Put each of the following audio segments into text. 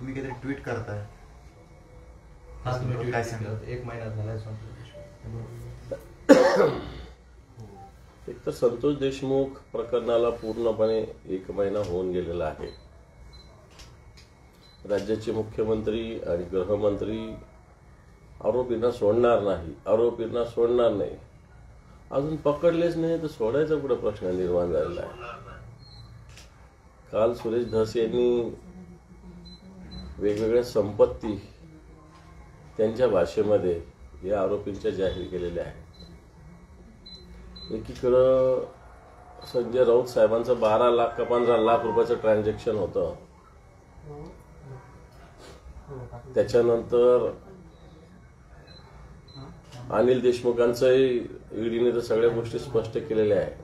तुम्ही काहीतरी ट्विट करताय, काय सांगितलं? 1 महिना झालाय एक तर संतोष देशमुख प्रकरणाला पूर्णपणे 1 महिना होऊन गेलेला आहे. राज्याचे मुख्यमंत्री आणि गृहमंत्री आरोपींना सोडणार नाही. अजून पकडलेच नाही तर सोडायचा कुठे प्रश्न निर्माण झालेला आहे. काल सुरेश धस यांनी वेगवेगळ्या संपत्ती त्यांच्या भाषेमध्ये या आरोपींच्या जाहीर केलेल्या आहेत. एकीकडं संजय राऊत साहेबांचं 12 लाख का 15 लाख रुपयाचं ट्रान्झॅक्शन होतं. त्याच्यानंतर अनिल देशमुखांचंही ईडीने तर सगळ्या गोष्टी स्पष्ट केलेल्या आहेत.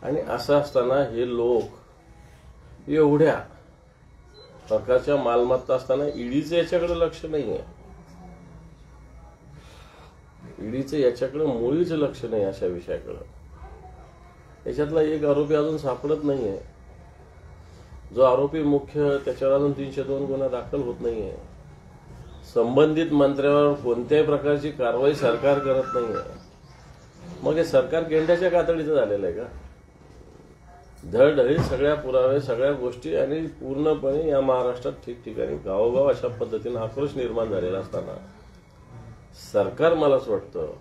आणि असं असताना हे लोक एवढ्या प्रकारच्या मालमत्ता असताना ईडीचं याच्याकडे लक्ष नाहीये. ईडीचं याच्याकडे मुळीच लक्ष नाही अशा विषयाकडे. याच्यातला एक आरोपी अजून सापडत नाहीये. जो आरोपी मुख्य त्याच्यावर अजून 302 गुन्हा दाखल होत नाहीये. संबंधित मंत्र्यावर कोणत्याही प्रकारची कारवाई सरकार करत नाहीये. मग हे सरकार गेंड्याच्या कातडीचं झालेलं आहे का? धडधडीत सगळ्या पुरावे, सगळ्या गोष्टी आणि पूर्णपणे या महाराष्ट्रात ठिकठिकाणी गावोगाव अशा पद्धतीने आक्रोश निर्माण झालेला असताना सरकार मला असं वाटतं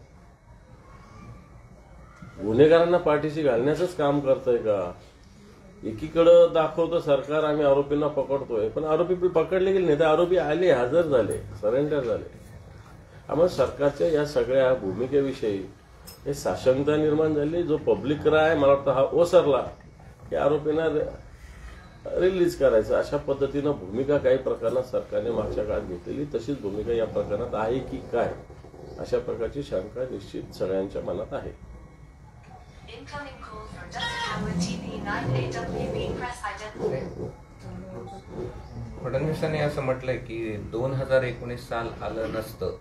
गुन्हेगारांना पाठीशी घालण्याचंच काम करतंय का? एकीकडं दाखवतं सरकार आम्ही आरोपींना पकडतोय, पण आरोपी पकडले गेले नाही तर आरोपी आले, हजर झाले, सरेंडर झाले. त्यामुळे सरकारच्या या सगळ्या भूमिकेविषयी हे साशंकता निर्माण झाली. जो पब्लिक राय मला वाटतं हा ओसरला की आरोपींना रिलीज करायचं अशा पद्धतीनं भूमिका काही प्रकरणात सरकारने मागच्या काळात घेतलेली तशीच भूमिका या प्रकरणात आहे की काय अशा प्रकारची शंका निश्चित सगळ्यांच्या मनात आहे. फडणवीसांनी असं म्हटलंय की 2019 साल आलं नसतं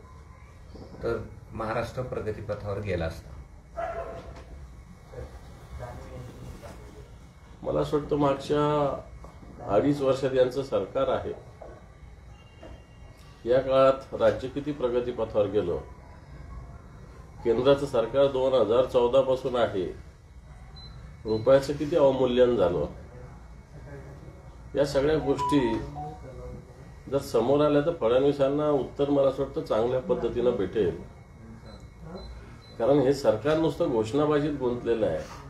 तर महाराष्ट्र प्रगतीपथावर गेला असता. मला असं वाटतं मागच्या 2.5 वर्षात यांचं सरकार आहे. या काळात राज्य किती प्रगतीपथावर गेलं. केंद्राचं सरकार 2014 पासून आहे. रुपयाचं किती अवमूल्यन झालं. या सगळ्या गोष्टी जर समोर आल्या तर फडणवीसांना उत्तर मला असं वाटतं चांगल्या पद्धतीनं भेटेल. कारण हे सरकार नुसतं घोषणाबाजीत गुंतलेलं आहे.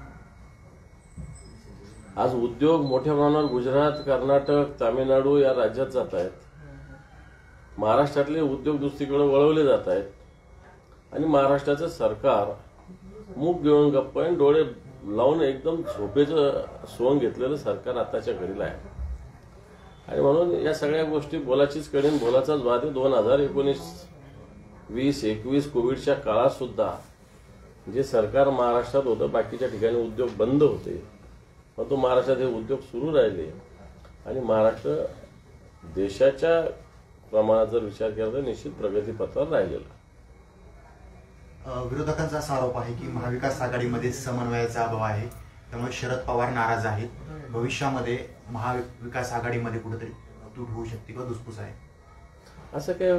आज उद्योग मोठ्या प्रमाणावर गुजरात, कर्नाटक, तामिळनाडू या राज्यात जात आहेत. महाराष्ट्रातले उद्योग दुसरीकडे वळवले जात आहेत आणि महाराष्ट्राचं सरकार मूग घेऊन गप्प आणि डोळे लावून एकदम झोपेचं सोंग घेतलेलं सरकार आताच्या घडीला आहे. आणि म्हणून या सगळ्या गोष्टी बोलाचीच कडेन बोलाचाच वाद आहे. 2019, 20, 21 कोविडच्या काळात सुद्धा जे सरकार महाराष्ट्रात होतं बाकीच्या ठिकाणी उद्योग बंद होते, परंतु महाराष्ट्रात हे उद्योग सुरू राहिले आणि महाराष्ट्र देशाच्या प्रमाणात जर विचार केला तर निश्चित प्रगतीपथावर राहिलेला. विरोधकांचा असा आरोप आहे की महाविकास आघाडीमध्ये समन्वयाचा अभाव आहे, त्यामुळे शरद पवार नाराज आहेत. भविष्यामध्ये महाविकास आघाडीमध्ये कुठेतरी तूट होऊ शकते किंवा धुसफूस आहे. असं काही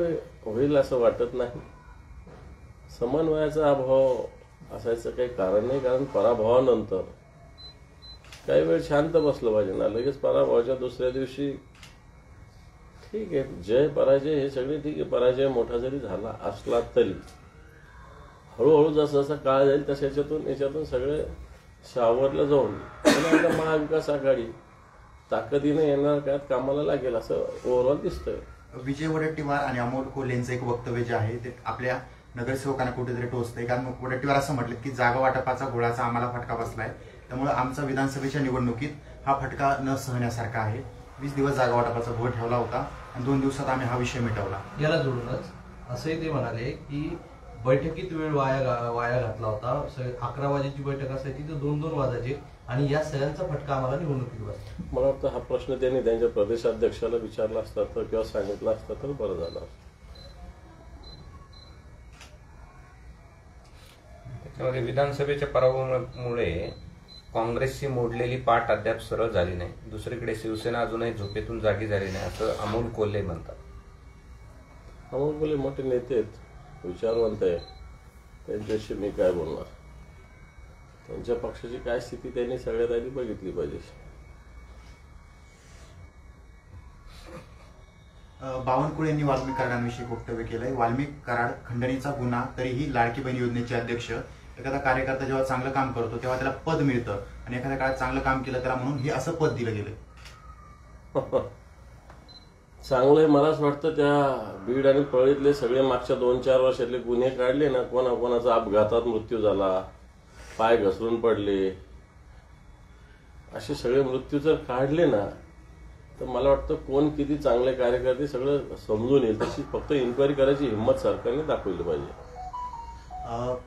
होईल असं वाटत नाही. समन्वयाचा अभाव असायचं काही कारण नाही. कारण पराभवानंतर काही वेळ शांत बसलं पाहिजे ना. लगेच पराभवाच्या दुसऱ्या दिवशी ठीक आहे, जय पराजय हे सगळे ठीक आहे. पराजय मोठा जरी झाला असला तरी हळूहळू जसं जसा काळ जाईल तसं याच्यातून सगळे सावरलं जाऊन आता महाविकास आघाडी ताकदीने येणार काळात कामाला लागेल असं ओव्हरऑल दिसतंय. विजय वडेट्टीवार आणि अमोल कोल्हे यांचं एक वक्तव्य जे आहे ते आपल्या नगरसेवकांना कुठेतरी टोचतंय. कारण वडेट्टीवार असं म्हटलं की जागा वाटपाचा घोळाचा आम्हाला फटका बसलाय, त्यामुळे आमचा विधानसभेच्या निवडणुकीत हा फटका न सहण्यासारखा आहे. 20 दिवस जागा वाटपाचा घोळ ठेवला होता आणि 2 दिवसात आम्ही हा विषय मिटवला. याला जोडूनच असंही ते म्हणाले की बैठकीत वेळ वाया घातला होता. 11 वाजेची बैठक असायची तर 2-2 वाजायचे आणि या सगळ्यांचा फटका आम्हाला निवडणुकीत बसला. मला वाटतं हा प्रश्न त्यांनी त्यांच्या प्रदेशाध्यक्षाला विचारला असता तर किंवा सांगितलं असतं तर बरं झालं. त्याच्यामध्ये विधानसभेच्या पराभवामुळे काँग्रेसची मोडलेली पाठ अद्याप सरळ झाली नाही. दुसरीकडे शिवसेना अजूनही झोपेतून जागी झाली नाही असं अमोल कोल्हे म्हणतात. अमोल कोल्हे मोठे नेते आहेत, विचारवंत आहे, त्यांच्याशी मी काय बोलणार. त्यांच्या पक्षाची काय स्थिती त्यांनी सगळ्यात आधी बघितली पाहिजे. बावनकुळे यांनी वाल्मिक कराडांविषयी वक्तव्य केलंय. वाल्मिक कराड खंडणीचा गुन्हा, तरीही लाडकी बहीण योजनेचे अध्यक्ष. एखादा कार्यकर्ता जेव्हा चांगलं काम करतो तेव्हा त्याला पद मिळतं आणि एखाद्या काळात चांगलं काम केलं त्याला म्हणून हे असं पद दिलं गेलं. चांगलं आहे. मलाच वाटतं त्या बीड आणि पळीतले सगळे मागच्या 2-4 वर्षातले गुन्हे काढले ना, कोणाचा अपघातात मृत्यू झाला, पाय घसरून पडले, असे सगळे मृत्यू जर काढले ना, तर मला वाटतं कोण किती चांगले कार्यकर्ते सगळं समजून येईल. तशी फक्त इन्क्वायरी करायची हिंमत सरकारने दाखवली पाहिजे.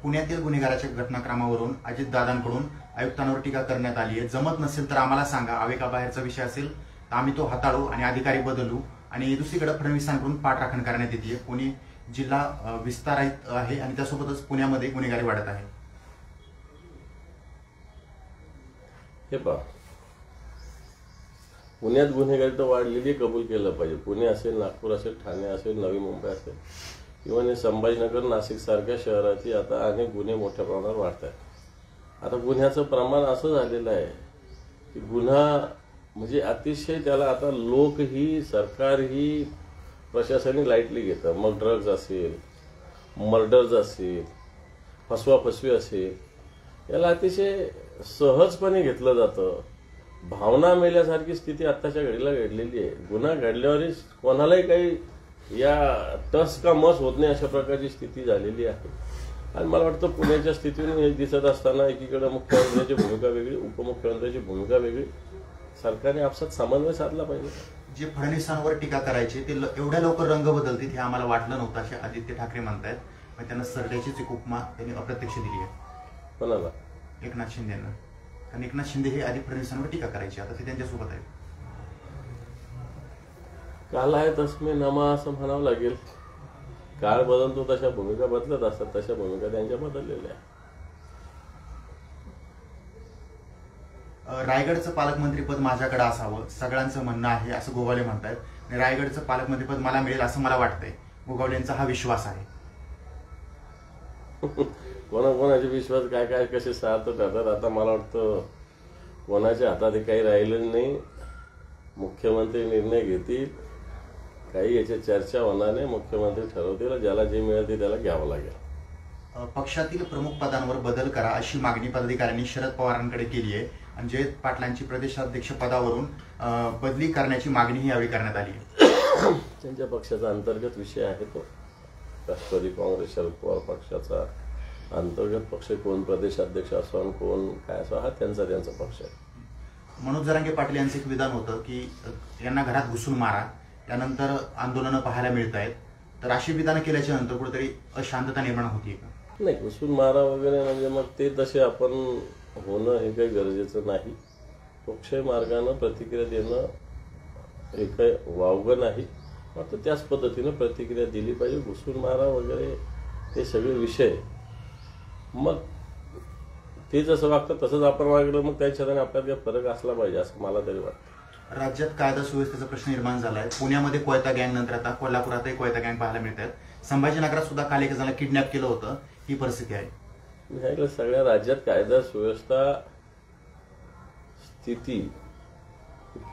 पुण्यातील गुन्हेगाराच्या घटनाक्रमावरून अजितदादांकडून आयुक्तांवर टीका करण्यात आली आहे. जमत नसेल तर आम्हाला सांगा, आवेगाबाहेरचा विषय असेल तर आम्ही तो हाताळू आणि अधिकारी बदलू. आणि दुसरीकडे फडणवीसांकडून पाठराखण करण्यात येते. पुणे जिल्हा विस्तारित आहे आणि त्यासोबतच पुण्यामध्ये गुन्हेगारी वाढत आहे. हे पहा, पुण्यात गुन्हेगारी तर वाढलेली कबूल केलं पाहिजे. पुणे असेल, नागपूर असेल, ठाणे असेल, नवी मुंबई असेल, इव्हन संभाजीनगर, नाशिक सारख्या शहरातही आता अनेक गुन्हे मोठ्या प्रमाणावर वाढत आहेत. आता गुन्ह्याचं प्रमाण असं झालेलं आहे की गुन्हा म्हणजे अतिशय त्याला आता लोकही, सरकारही, प्रशासनही लाईटली घेतं. मग ड्रग्ज असेल, मर्डर्स असेल, फसवाफसवी असेल, याला अतिशय सहजपणे घेतलं जातं. भावना मेल्यासारखी स्थिती आत्ताच्या घडीला घडलेली आहे. गुन्हा घडल्यावरही कोणालाही काही या टस का मस होत नाही अशा प्रकारची स्थिती झालेली आहे. आणि मला वाटतं पुण्याच्या स्थितीतून हे दिसत असताना एकीकडे मुख्यमंत्र्यांची भूमिका वेगळी, उपमुख्यमंत्र्यांची भूमिका वेगळी, सरकारने आपसात समन्वय साधला पाहिजे. जे फडणवीसांवर टीका करायचे ते एवढ्या लवकर रंग बदलतील हे आम्हाला वाटलं नव्हतं, असे आदित्य ठाकरे म्हणतायत. मग त्यांना सरड्याचीच एक उपमा त्यांनी अप्रत्यक्ष दिली आहे. कोणाला? एकनाथ शिंदेना. कारण एकनाथ शिंदे हे आधी फडणवीसांवर टीका करायचे, आता ते त्यांच्यासोबत आहेत. काल आहे तसमे नमा असं म्हणावं लागेल. काळ बदलतो तशा भूमिका बदलत असतात, तशा भूमिका त्यांच्या बदललेल्या आहे. रायगडचं पालकमंत्रीपद माझ्याकडे असावं सगळ्यांचं म्हणणं आहे असं गोगावले म्हणतायत. आणि रायगडचं पालकमंत्रीपद मला मिळेल असं मला वाटतंय. गोगावलेंचा हा विश्वास आहे. कोणाचे विश्वास काय काय कसे सार्थ ठरतात आता मला वाटतं कोणाच्या हातात काही राहिलं नाही. मुख्यमंत्री निर्णय घेतील, काही याची चर्चा होणार नाही. मुख्यमंत्री ठरवतील, ज्याला जे मिळेल ते त्याला घ्यावं लागेल. पक्षातील प्रमुख पदांवर बदल करा अशी मागणी पदाधिकाऱ्यांनी शरद पवारांकडे केली आहे. आणि जयंत पाटलांची प्रदेशाध्यक्ष पदावरून बदली करण्याची मागणीही यावेळी करण्यात आली आहे. त्यांच्या पक्षाचा अंतर्गत विषय आहे तो. राष्ट्रवादी काँग्रेस शरद पवार पक्षाचा अंतर्गत पक्ष, कोण प्रदेशाध्यक्ष असो आणि कोण काय असो, हा त्यांचा पक्ष आहे. मनोज जरांगे पाटील यांचं एक विधान होतं की यांना घरात घुसून मारा, त्यानंतर आंदोलनं पाहायला मिळत आहेत. तर अशी विधानं केल्याच्या नंतर कुठेतरी अशांतता निर्माण होतीये का? नाही, घुसून मारा वगैरे म्हणजे मग ते तसे आपण होणं हे काही गरजेचं नाही. लोकशाही मार्गानं प्रतिक्रिया देणं हे काही वावगं नाही. मात्र त्याच पद्धतीनं प्रतिक्रिया दिली पाहिजे. घुसून मारा वगैरे हे सगळे विषय मग ते जसं वागतं तसंच आपण वागलं, मग त्याच्यात आणि आपल्यात काही फरक असला पाहिजे असं मला तरी वाटतं. राज्यात कायदा सुव्यवस्थेचा प्रश्न निर्माण झालाय. पुण्यामध्ये कोयता गँग, नंतर आता कोल्हापुरातही कोयता गँग पाहायला मिळत आहेत. संभाजीनगरात सुद्धा काल एक जणांना किडनॅप केलं होतं. ही परिस्थिती आहे. ह्याला सगळ्या राज्यात कायदा सुव्यवस्था स्थिती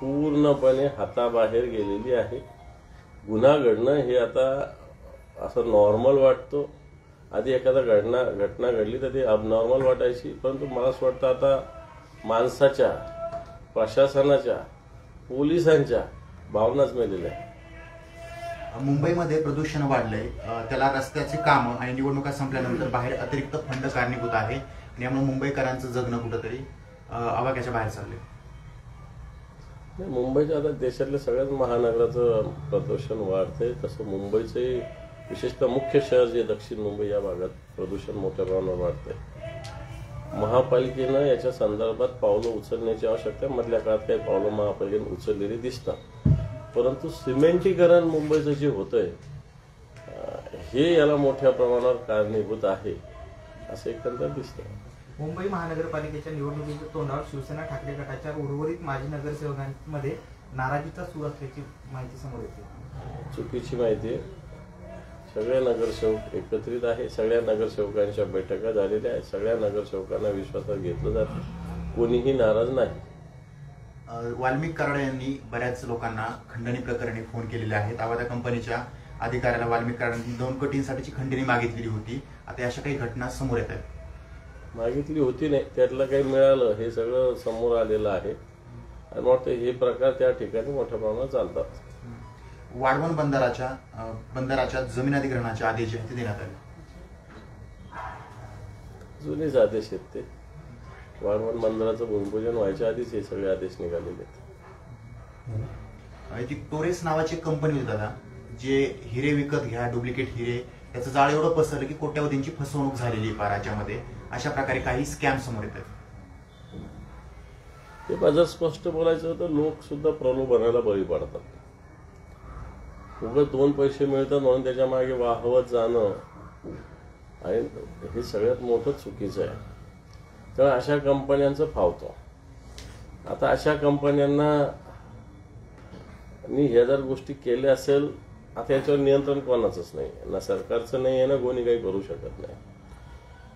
पूर्णपणे हाताबाहेर गेलेली आहे. गुन्हा घडणं हे आता असं नॉर्मल वाटतो. आधी एखादा घटना घडली तर ती अबनॉर्मल वाटायची, परंतु मला असं वाटतं आता माणसाच्या, प्रशासनाच्या, पोलिसांच्या भावनाच मेलेल्या आहेत. मुंबईमध्ये प्रदूषण वाढलंय. त्याला रस्त्याची कामं आणि निवडणुका संपल्यानंतर बाहेर अतिरिक्त फंड कारणीभूत आहे. आणि यामुळे मुंबईकरांचं जगणं कुठंतरी आवाक्याच्या बाहेर चाललंय. मुंबईच्या आता देशातल्या सगळ्याच महानगराचं प्रदूषण वाढतंय. तसं मुंबईचंही विशेषतः मुख्य शहर जे दक्षिण मुंबई या भागात प्रदूषण मोठ्या प्रमाणावर वाढतंय. महापालिकेनं याच्या संदर्भात पावलं उचलण्याची आवश्यकता आहे. मधल्या काळात काही पावलं महापालिकेने उचललेली दिसतात, परंतु सिमेंटीकरण मुंबईचं जे होतंय हे याला मोठ्या प्रमाणावर कारणीभूत आहे असं एकंदर दिसतं. मुंबई महानगरपालिकेच्या निवडणुकीच्या तोंडावर शिवसेना ठाकरे गटाच्या उर्वरित माजी नगरसेवकांमध्ये नाराजीचा सूर असल्याची माहिती समोर येते. चुकीची माहिती आहे. सगळे नगरसेवक एकत्रित आहे. सगळ्या नगरसेवकांच्या बैठका झालेल्या आहेत. सगळ्या नगरसेवकांना विश्वासात घेतलं जातं. कोणीही नाराज नाही. वाल्मिक कराड यांनी बऱ्याच लोकांना खंडणी प्रकरणी फोन केलेले आहेत. आवाजा कंपनीच्या अधिकाऱ्याला वाल्मिक कराडांनी 2 कोटींसाठीची खंडणी मागितलेली होती. आता अशा काही घटना समोर येत आहेत. मागितली होती नाही, त्यातलं काही मिळालं हे सगळं समोर आलेलं आहे. आणि मग हे प्रकार त्या ठिकाणी मोठ्या प्रमाणात चालतात. वाढवण बंदराच्या जमीन अधिग्रहणाचे आदेश जे आहेत ते देण्यात आले. जुनेच आदेश आहेत ते. वाढवण बंदराचं भूमिपूजन व्हायच्या आधीच हे सगळे आदेश निघालेले आहेत. ती टोरेस नावाची कंपनी होती दादा, जे हिरे विकत घ्या, डुप्लिकेट हिरे, त्याचं जाळ एवढं पसरलं की कोट्यावधींची फसवणूक झालेली आहे राज्यामध्ये. अशा प्रकारे काही स्कॅम समोर येत आहेत. ते जर स्पष्ट बोलायचं तर लोक सुद्धा प्रलोभनाला बळी पडतात. उगाच 2 पैसे मिळतात म्हणून त्याच्या मागे वाहवत जाणं आणि हे सगळ्यात मोठं चुकीचं आहे. तर अशा कंपन्यांचं फावतो. आता अशा कंपन्यांना ह्या जर गोष्टी केल्या असेल, आता याच्यावर नियंत्रण कोणाचंच नाही, ना सरकारचं नाही आहे, ना कोणी काही करू शकत नाही.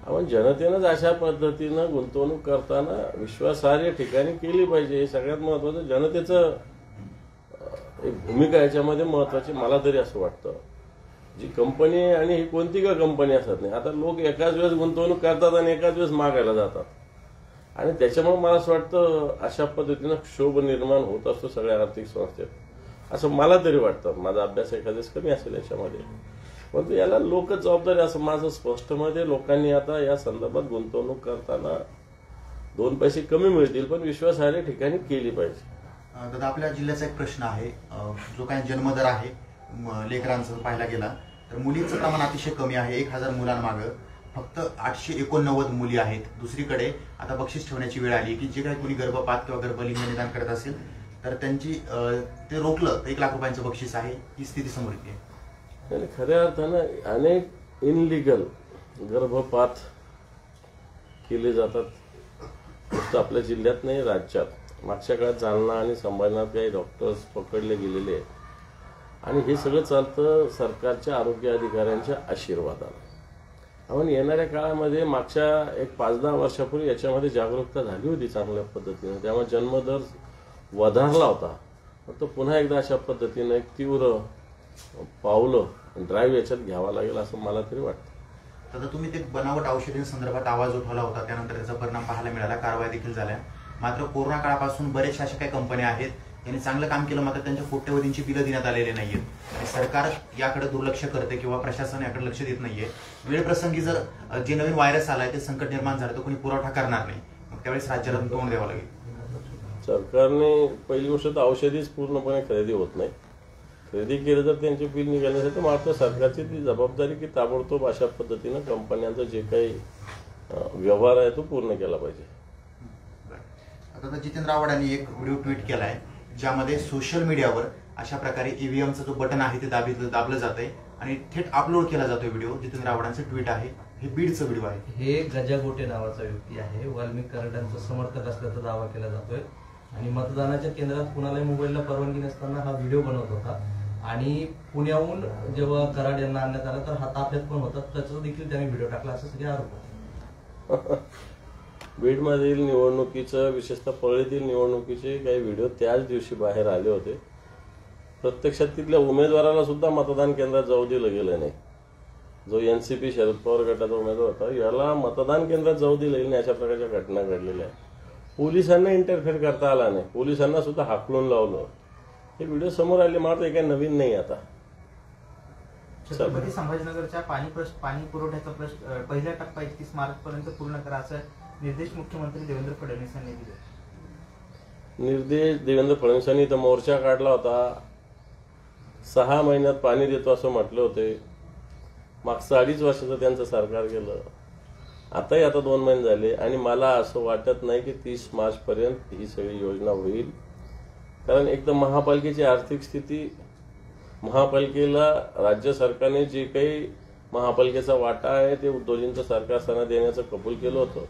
आपण जनतेनंच अशा पद्धतीनं गुंतवणूक करताना विश्वासार्ह ठिकाणी केली पाहिजे. हे सगळ्यात महत्वाचं. जनतेचं एक भूमिका याच्यामध्ये महत्वाची मला तरी असं वाटतं. जी कंपनी आणि ही कोणती का कंपनी असत नाही. आता लोक एकाच वेळेस गुंतवणूक करतात आणि एकाच वेळेस मागायला जातात आणि त्याच्यामुळे मला असं वाटतं अशा पद्धतीनं क्षोभ निर्माण होत असतो सगळ्या आर्थिक संस्थेत, असं मला तरी वाटतं. माझा अभ्यास एखाद्याच कमी असेल याच्यामध्ये, परंतु याला लोकच जबाबदारी असं माझं स्पष्ट मत आहे. लोकांनी आता या संदर्भात गुंतवणूक करताना 2 पैसे कमी मिळतील पण विश्वासार्ह ठिकाणी केली पाहिजे. दादा, आपल्या जिल्ह्याचा एक प्रश्न आहे. जो काही जन्मदर आहे लेकरांचा पाहायला गेला तर मुलींचं प्रमाण अतिशय कमी आहे. 1000 मुलांमागं फक्त 889 मुली आहेत. दुसरीकडे आता बक्षीस ठेवण्याची वेळ आली की जे काही कोणी गर्भपात किंवा गर्भलिंग निदान करत असेल तर त्यांची ते रोखलं तर 1 लाख रुपयांचं बक्षीस आहे. ही स्थिती समोर येते. आणि खऱ्या अर्थानं अनेक इनलिगल गर्भपात केले जातात. फक्त आपल्या जिल्ह्यात नाही, राज्यात. मागच्या काळात जालना आणि संभाजीनगरात काही डॉक्टर्स पकडले गेलेले आहेत आणि हे सगळं चालतं सरकारच्या आरोग्य अधिकाऱ्यांच्या आशीर्वादाने. आपण येणाऱ्या काळामध्ये मागच्या एक 5-10 वर्षापूर्वी याच्यामध्ये जागरूकता झाली होती चांगल्या पद्धतीने, त्यामुळे जन्मदर वधारला होता. फक्त पुन्हा एकदा अशा पद्धतीनं एक तीव्र पावलं ड्राईव्ह याच्यात घ्यावा लागेल असं मला तरी वाटतं. आता तुम्ही ते बनावट औषधींसंदर्भात आवाज उठवला होता, त्यानंतर त्याचा परिणाम पाहायला मिळाला, कारवाई देखील झाल्या. मात्र कोरोना काळापासून बरेचशा अशा काही कंपन्या आहेत त्यांनी चांगलं काम केलं, मात्र त्यांच्या कोट्यवधींची बिलं देण्यात आलेली नाहीयेत. आणि सरकार याकडे दुर्लक्ष करते किंवा प्रशासन याकडे लक्ष देत नाहीये. वेळ प्रसंगी जर जे नवीन व्हायरस आलाय ते संकट निर्माण झालं तर कोणी पुरवठा करणार नाही, मग त्यावेळेस राज्याला तोंड द्यावं लागेल. सरकारने पहिली गोष्ट तर औषधीच पूर्णपणे खरेदी होत नाही. खरेदी केलं तर त्यांचे बिल निघाल्यासाठी मात्र सरकारची ती जबाबदारी की ताबडतोब अशा पद्धतीनं कंपन्यांचा जे काही व्यवहार आहे तो पूर्ण केला पाहिजे. आता जितेंद्र आव्हाड यांनी एक व्हिडिओ ट्विट केलाय ज्यामध्ये सोशल मीडियावर अशा प्रकारे ईव्हीएमचं जो बटन आहे ते दाबलं जातंय आणि थेट अपलोड केला जातोय व्हिडिओ. जितेंद्र आव्हाडांचं ट्विट आहे. हे बीडचं व्हिडिओ आहे. हे गजा गोटे नावाचा व्यक्ती आहे. वाल्मिक कराडांचा समर्थक असल्याचा दावा केला जातोय आणि मतदानाच्या केंद्रात कुणालाही मोबाईलला परवानगी नसताना हा व्हिडिओ बनवत होता आणि पुण्याहून जेव्हा कराड यांना आणण्यात आलं तर हा ताफ्यात पण होता, त्याचा देखील त्याने व्हिडिओ टाकला असं सगळे आरोप होते. बीडमधील निवडणुकीचं, विशेषतः परळीतील निवडणुकीचे काही व्हिडिओ त्याच दिवशी बाहेर आले होते. प्रत्यक्षात तिथल्या उमेदवाराला सुद्धा मतदान केंद्रात जाऊ दिलं गेलं नाही. जो एनसीपी शरद पवार गटाचा उमेदवार होता याला मतदान केंद्रात जाऊ दिलं नाही. अशा प्रकारच्या घटना घडलेल्या आहेत. पोलिसांना इंटरफेअर करता आला नाही, पोलिसांना सुद्धा हाकलून लावलं. हे व्हिडिओ समोर आले, मात्र हे काही नवीन नाही. आता छत्रपती संभाजीनगरच्या पाणी पुरवठ्याचा प्रश्न पहिल्या टप्पा 31 मार्च पर्यंत पूर्ण करा असं निर्देश मुख्यमंत्री देवेंद्र फडणवीस यांनी दिले. निर्देश देवेंद्र फडणवीसांनी तर मोर्चा काढला होता. 6 महिन्यात पाणी देतो असं म्हटलं होते. मागचं 2.5 वर्षाचं त्यांचं सरकार गेलं. आताही आता 2 महिने झाले आणि मला असं वाटत नाही की 30 मार्च पर्यंत ही सगळी योजना होईल. कारण एक तर महापालिकेची आर्थिक स्थिती, महापालिकेला राज्य सरकारने जे काही महापालिकेचा वाटा आहे ते उद्धवजींचं सरकार असताना देण्याचं कबूल केलं होतं.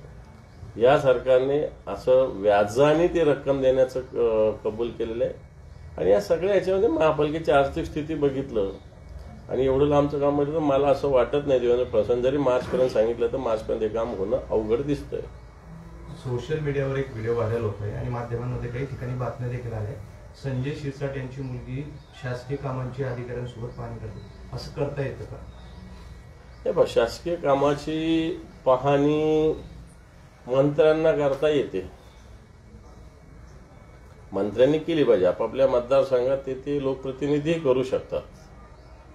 या सरकारने असं व्याजाने ती रक्कम देण्याचं कबूल केलेलं आहे. आणि या सगळ्या याच्यामध्ये महापालिकेची आर्थिक स्थिती बघितलं आणि एवढं लांबचं काम म्हटलं तर मला असं वाटत नाही देवेंद्र फडणवीस जरी मार्चपर्यंत सांगितलं तर मार्चपर्यंत हे काम होणं अवघड दिसतंय. सोशल मीडियावर एक व्हिडिओ व्हायरल होतोय आणि माध्यमांमध्ये काही ठिकाणी बातम्या देखील आल्या. संजय शिरसाट यांची मुलगी शासकीय कामांची अधिकाऱ्यांसोबत पाहणी करते, असं करता येतं का? हे शासकीय कामाची पाहणी मंत्र्यांना करता येते, मंत्र्यांनी केली पाहिजे. आपापल्या मतदारसंघात ते लोकप्रतिनिधी करू शकतात.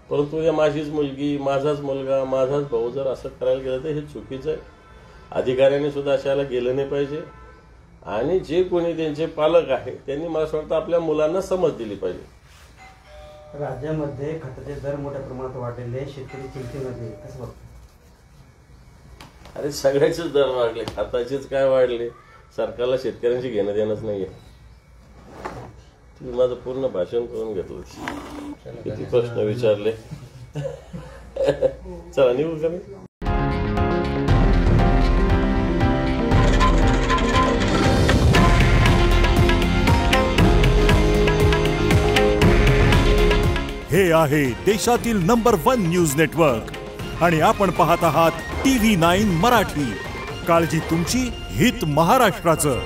परंतु या माझीच मुलगी, माझाच मुलगा, माझाच भाऊ जर असं करायला गेलं तर हे चुकीचं आहे. अधिकाऱ्यांनी सुद्धा अशाला गेलं नाही पाहिजे. आणि जे कोणी त्यांचे पालक आहे त्यांनी मला असं वाटतं आपल्या मुलांना समज दिली पाहिजे. राज्यामध्ये खताचे दर मोठ्या प्रमाणात वाढलेले, शेतकरी चिंतेमध्ये, कसं बघतो? अरे सगळ्याचेच दर वाढले, खताचेच काय वाढले, सरकारला शेतकऱ्यांशी घेणं देणंच नाहीये. तुम्ही माझं पूर्ण भाषण करून घेतलं, किती प्रश्न विचारले. चला निघू का मी? हे आहे देशातील नंबर 1 न्यूज नेटवर्क आणि आपण पाहत आहात TV9 मराठी. काळजी तुमची, हित महाराष्ट्राचं.